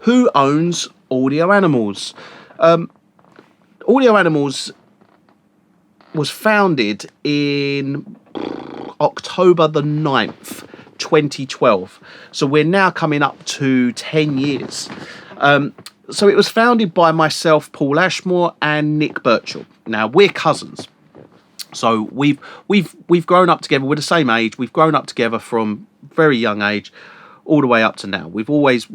who owns Audio Animals? Audio Animals was founded in October the 9th, 2012. So we're now coming up to 10 years. So it was founded by myself, Paul Ashmore, and Nick Birchall. Now, we're cousins. So we've grown up together. We're the same age. We've grown up together from very young age all the way up to now. We've always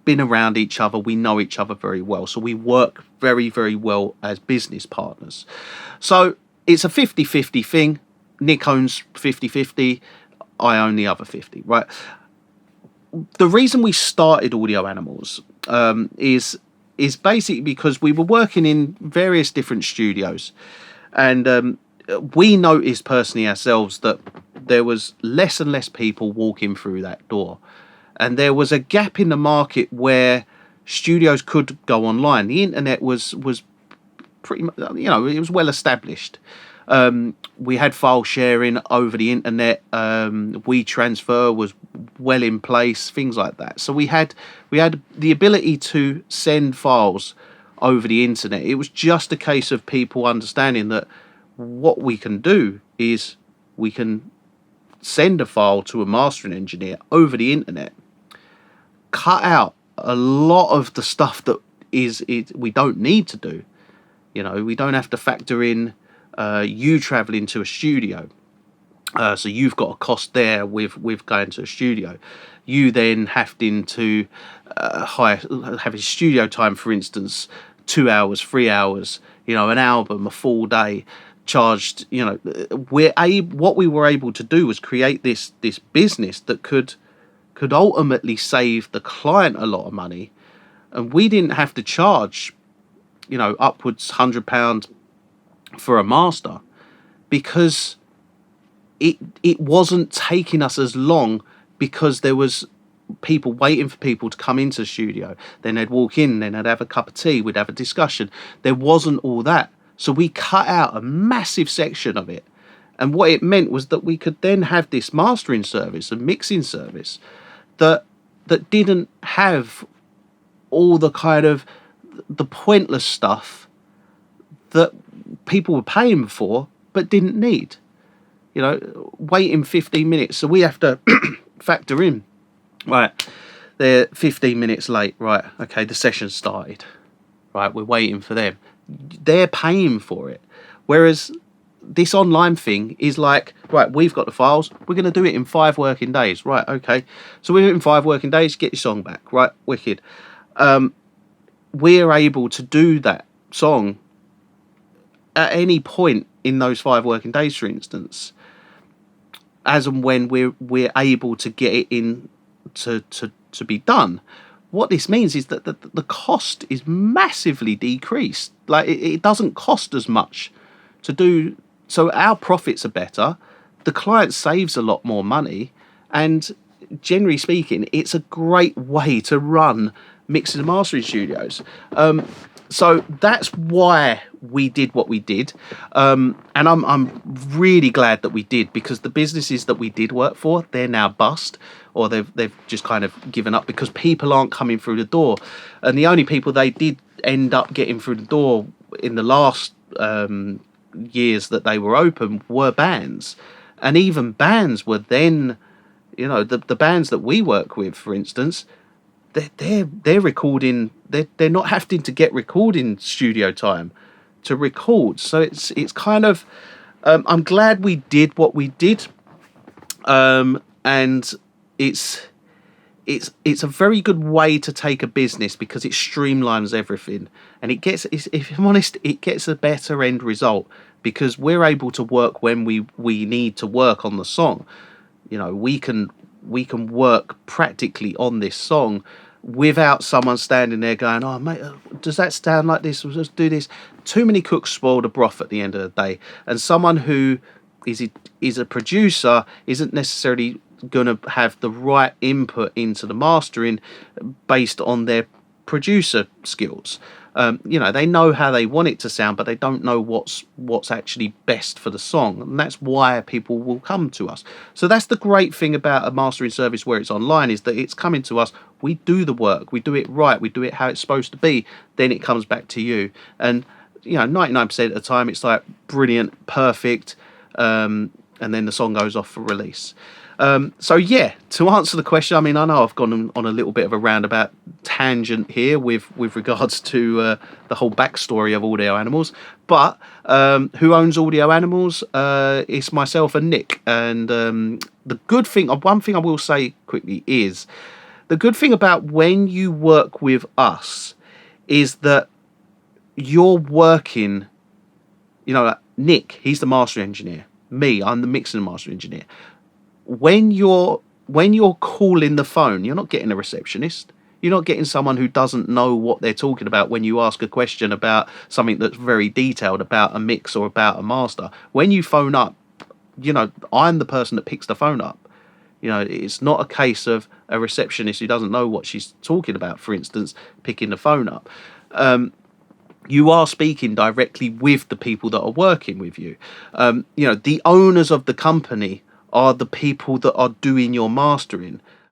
been around each other. We know each other very well. So we work very, very well as business partners. So it's a 50-50 thing. Nick owns 50-50. I own the other 50, right? The reason we started Audio Animals is basically because we were working in various different studios. And we noticed personally ourselves that there was less and less people walking through that door. And there was a gap in the market where studios could go online. The internet was pretty much, it was well established. We had file sharing over the internet. WeTransfer was well in place, things like that. So we had the ability to send files over the internet. It was just a case of people understanding that what we can do is we can send a file to a mastering engineer over the internet, cut out a lot of the stuff that we don't need to do. We don't have to factor in you traveling to a studio. So you've got a cost there with going to a studio. You then having to have a studio time, for instance, 2 hours, 3 hours, an album, a full day charged. What we were able to do was create this business that could ultimately save the client a lot of money, and we didn't have to charge, upwards £100 for a master, because it wasn't taking us as long, because there was people waiting for people to come into the studio. Then they'd walk in, then they'd have a cup of tea, we'd have a discussion. There wasn't all that. So we cut out a massive section of it. And what it meant was that we could then have this mastering service and mixing service that didn't have all the kind of the pointless stuff that people were paying for but didn't need. Waiting 15 minutes. So we have to factor in, right, they're 15 minutes late. Right, okay, the session started. Right, we're waiting for them. They're paying for it. Whereas this online thing is like, right, we've got the files. We're going to do it in 5 working days. Right, okay. So we do it in 5 working days, get your song back. Right, wicked. We're able to do that song at any point in those 5 working days, for instance, as and when we're able to get it in to be done. What this means is that the cost is massively decreased. Like it doesn't cost as much to do, so our profits are better. The client saves a lot more money, and generally speaking, it's a great way to run mixing and mastering studios. So that's why we did what we did, and I'm really glad that we did, because the businesses that we did work for, they're now bust, or they've just kind of given up because people aren't coming through the door, and the only people they did end up getting through the door in the last years that they were open were bands, and even bands were then, the bands that we work with, for instance. They're recording. They're not having to get recording studio time to record. So it's kind of. I'm glad we did what we did, and it's a very good way to take a business, because it streamlines everything, and if I'm honest, it gets a better end result, because we're able to work when we need to work on the song. We can work practically on this song without someone standing there going, "Oh mate, does that sound like this? Let's do this." Too many cooks spoil the broth at the end of the day, and someone who is a producer isn't necessarily going to have the right input into the mastering based on their producer skills. You know, they know how they want it to sound, but they don't know what's actually best for the song, and that's why people will come to us. So that's the great thing about a mastering service where it's online, is that it's coming to us. We do the work, we do it right, we do it how it's supposed to be. Then it comes back to you, and you know, 99% of the time, it's like brilliant, perfect, and then the song goes off for release. So yeah, to answer the question, I mean, I know I've gone on a little bit of a roundabout tangent here with regards to the whole backstory of Audio Animals, but who owns Audio Animals? It's myself and Nick. And the good thing, one thing I will say quickly is, the good thing about when you work with us is that you're working, you know, like Nick, he's the master engineer. Me, I'm the mixing and master engineer. When you're calling the phone, you're not getting a receptionist. You're not getting someone who doesn't know what they're talking about when you ask a question about something that's very detailed about a mix or about a master. When you phone up, you know, I'm the person that picks the phone up. You know, it's not a case of a receptionist who doesn't know what she's talking about, for instance, picking the phone up. You are speaking directly with the people that are working with you. You know, the owners of the company are the people that are doing your mastering.